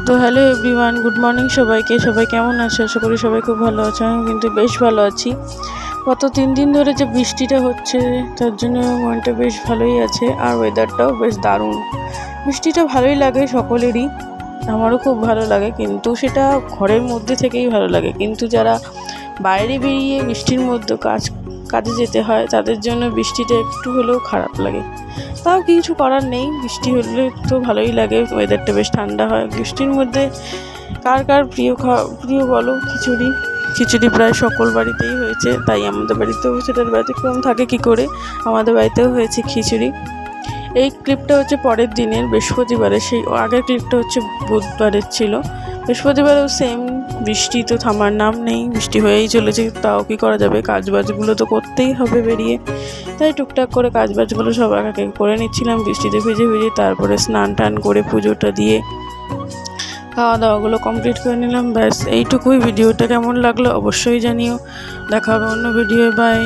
তো hello everyone, good morning সবাইকে। সবাই কেমন আছে? আশা করি সবাই খুব ভালো আছে। আমি কিন্তু বেশ ভালো আছি। গত 3 দিন ধরে যে বৃষ্টিটা হচ্ছে তার জন্য মনটা বেশ ভালোই আছে, আর ওয়েদারটাও বেশ দারুণ। বৃষ্টিটা ভালোই লাগে সকলেরই, আমারও খুব ভালো লাগে, কিন্তু সেটা ঘরের মধ্যে থেকেই ভালো লাগে। কিন্তু যারা বাইরে বেরিয়ে বৃষ্টির মধ্যে কাজে যেতে হয় তাদের জন্য বৃষ্টিটা একটু হলেও খারাপ লাগে। তাও কিছু করার নেই, বৃষ্টি হলে তো ভালোই লাগে, ওয়েদারটা বেশ ঠান্ডা হয়। বৃষ্টির মধ্যে কার কার প্রিয় বলো? খিচুড়ি প্রায় সকল বাড়িতেই হয়েছে, তাই আমাদের বাড়িতেও সেটার ব্যতিক্রম থাকে কি করে। আমাদের বাড়িতেও হয়েছে খিচুড়ি। এই ক্লিপটা হচ্ছে পরের দিনের বৃহস্পতিবারে, সেই আগের ক্লিপটা হচ্ছে বুধবারের ছিল। বৃহস্পতিবারেও সেম, বৃষ্টি তো থামার নাম নেই, বৃষ্টি হয়েই চলেছে। তাও কি করা যাবে, কাজবাজগুলো তো করতেই হবে বেরিয়ে। তাই টুকটাক করে কাজবাজগুলো সব একে করে নিচ্ছিলাম বৃষ্টিতে ভিজে ভিজে। তারপরে স্নান টান করে পুজোটা দিয়ে খাওয়া দাওয়াগুলো কমপ্লিট করে নিলাম। ব্যাস এইটুকুই। ভিডিওটা কেমন লাগলো অবশ্যই জানিও। দেখা হবে অন্য ভিডিও। বাই।